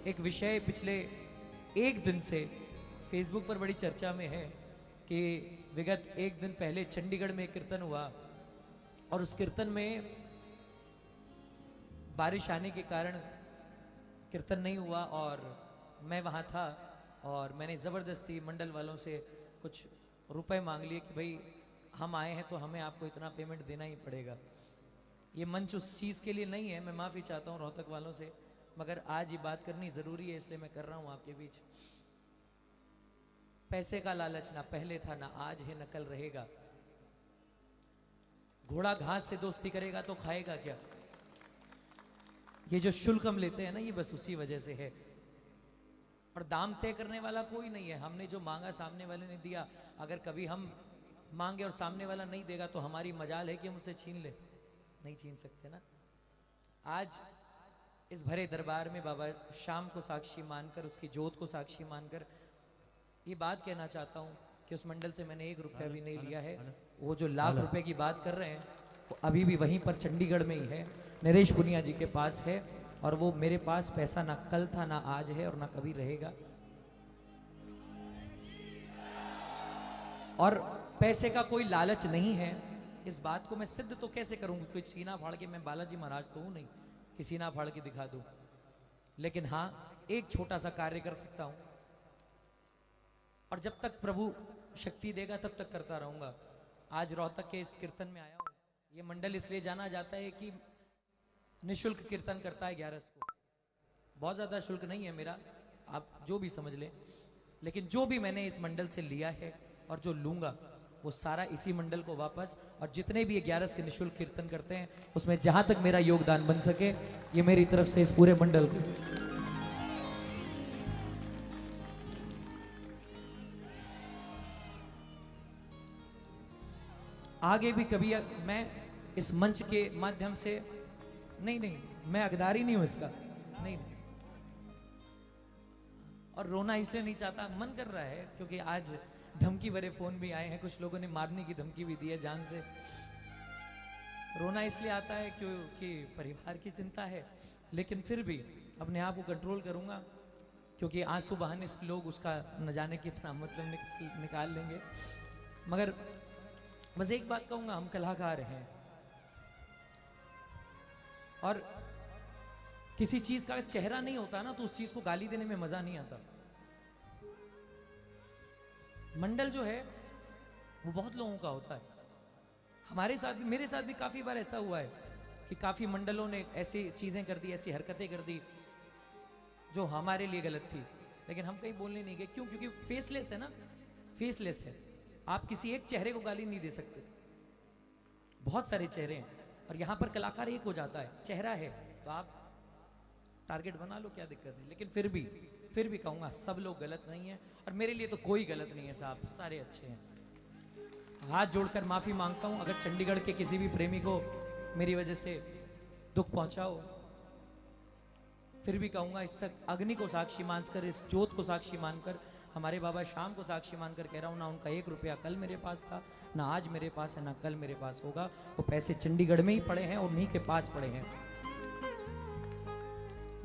एक विषय पिछले एक दिन से फेसबुक पर बड़ी चर्चा में है कि विगत एक दिन पहले चंडीगढ़ में एक कीर्तन हुआ और उस कीर्तन में बारिश आने के कारण कीर्तन नहीं हुआ और मैं वहाँ था और मैंने ज़बरदस्ती मंडल वालों से कुछ रुपए मांग लिए कि भाई हम आए हैं तो हमें आपको इतना पेमेंट देना ही पड़ेगा। ये मंच उस चीज़ के लिए नहीं है, मैं माफ़ी चाहता हूँ रोहतक वालों से, मगर आज ये बात करनी ज़रूरी है इसलिए मैं कर रहा हूँ आपके बीच। पैसे का लालच ना पहले था ना आज है न कल रहेगा। घोड़ा घास से दोस्ती करेगा तो खाएगा क्या? ये जो शुल्क हम लेते हैं ना, ये बस उसी वजह से है। और दाम तय करने वाला कोई नहीं है। हमने जो मांगा सामने वाले ने दिया। अगर कभी हम मांगे और सामने वाला नहीं देगा तो हमारी मजाल है कि हम उसे छीन ले, नहीं छीन सकते ना। आज इस भरे दरबार में बाबा शाम को साक्षी मानकर, उसकी जोत को साक्षी मानकर ये बात कहना चाहता हूँ कि उस मंडल से मैंने 1 रुपया भी नहीं लिया है। वो जो लाख रुपए की बात कर रहे हैं वो अभी भी वहीं पर चंडीगढ़ में ही है, नरेश पुनिया जी के पास है। और वो मेरे पास पैसा ना कल था ना आज है और ना कभी रहेगा। और पैसे का कोई लालच नहीं है। इस बात को मैं सिद्ध तो कैसे करूंगा? कोई सीना फाड़ के, मैं बालाजी महाराज तो हूं नहीं कि सीना फाड़ के दिखा दूं, लेकिन हाँ एक छोटा सा कार्य कर सकता हूं और जब तक प्रभु शक्ति देगा तब तक करता रहूंगा। आज रोहतक के इस कीर्तन में आया हूं। ये मंडल इसलिए जाना जाता है कि निःशुल्क कीर्तन करता है 11 को। बहुत ज्यादा शुल्क नहीं है मेरा, आप जो भी समझ लें, लेकिन जो भी मैंने इस मंडल से लिया है और जो लूंगा वो सारा इसी मंडल को वापस, और जितने भी 11 के निःशुल्क कीर्तन करते हैं उसमें जहां तक मेरा योगदान बन सके ये मेरी तरफ से इस पूरे मंडल को। आगे भी कभी मैं इस मंच के माध्यम से नहीं, मैं हकदारी नहीं हूं इसका, नहीं। और रोना इसलिए नहीं चाहता, मन कर रहा है क्योंकि आज धमकी भरे फोन भी आए हैं, कुछ लोगों ने मारने की धमकी भी दी है जान से। रोना इसलिए आता है क्योंकि परिवार की चिंता है, लेकिन फिर भी अपने आप को कंट्रोल करूंगा क्योंकि आंसू बहाने से लोग उसका न जाने कितना मतलब निकाल लेंगे। मगर बस एक बात कहूंगा, हम कलाकार हैं और किसी चीज का चेहरा नहीं होता ना तो उस चीज को गाली देने में मजा नहीं आता। मंडल जो है वो बहुत लोगों का होता है। हमारे साथ भी, मेरे साथ भी काफी बार ऐसा हुआ है कि काफी मंडलों ने ऐसी चीजें कर दी, ऐसी हरकतें कर दी जो हमारे लिए गलत थी, लेकिन हम कहीं बोलने नहीं गए। क्यों? क्योंकि फेसलेस है ना, फेसलेस है। आप किसी एक चेहरे को गाली नहीं दे सकते, बहुत सारे चेहरे हैं और यहां पर कलाकार एक हो जाता है। चेहरा है तो आप टारगेट बना लो, क्या दिक्कत है? लेकिन फिर भी कहूंगा सब लोग गलत नहीं है और मेरे लिए तो कोई गलत नहीं है साहब, सारे अच्छे हैं। हाथ जोड़कर माफी मांगता हूं अगर चंडीगढ़ के किसी भी प्रेमी को मेरी वजह से दुख पहुंचा हो। फिर भी कहूंगा इस अग्नि को साक्षी मानकर, इस जोत को साक्षी मानकर, हमारे बाबा शाम को साक्षी मानकर कह रहा हूं, ना उनका 1 रुपया कल मेरे पास था, ना आज मेरे पास है, ना कल मेरे पास होगा। वो पैसे चंडीगढ़ में ही पड़े हैं और उन्हीं के पास पड़े हैं।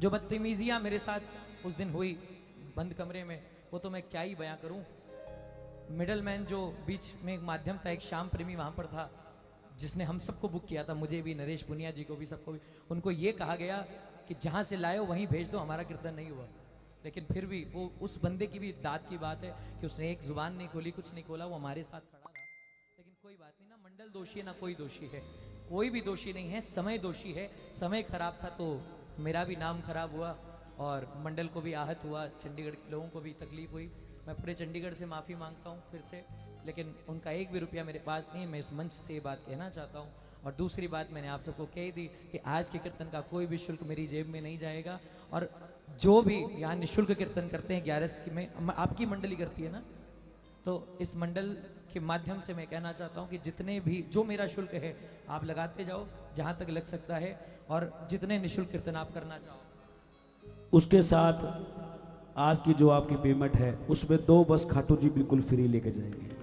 जो बदतमीजियां मेरे साथ उस दिन हुई बंद कमरे में, वो तो मैं क्या ही बयां करूं। मिडलमैन जो बीच में एक माध्यम था, एक श्याम प्रेमी वहां पर था जिसने हम सबको बुक किया था, मुझे भी, नरेश पुनिया जी को भी, सबको भी। उनको ये कहा गया कि जहां से लाए हो वहीं भेज दो, हमारा कीर्तन नहीं हुआ। लेकिन फिर भी वो उस बंदे की भी दाद की बात है कि उसने एक जुबान नहीं खोली, कुछ नहीं खोला, वो हमारे साथ खड़ा रहा। लेकिन कोई बात नहीं, ना मंडल दोषी है ना कोई दोषी है, कोई भी दोषी नहीं है, समय दोषी है। समय खराब था तो मेरा भी नाम खराब हुआ और मंडल को भी आहत हुआ, चंडीगढ़ के लोगों को भी तकलीफ हुई। मैं पूरे चंडीगढ़ से माफ़ी मांगता हूँ फिर से, लेकिन उनका 1 भी रुपया मेरे पास नहीं है। मैं इस मंच से ये बात कहना चाहता हूँ। और दूसरी बात मैंने आप सबको कह दी कि आज के कीर्तन का कोई भी शुल्क मेरी जेब में नहीं जाएगा। और जो भी यहाँ निःशुल्क कीर्तन करते हैं 11 में, आपकी मंडली करती है ना, तो इस मंडल के माध्यम से मैं कहना चाहता हूँ कि जितने भी जो मेरा शुल्क है आप लगाते जाओ जहाँ तक लग सकता है, और जितने निःशुल्क कीर्तन आप करना चाहो उसके साथ आज की जो आपकी पेमेंट है उसमें 2 बस खाटू जी बिल्कुल फ्री लेके जाएंगे।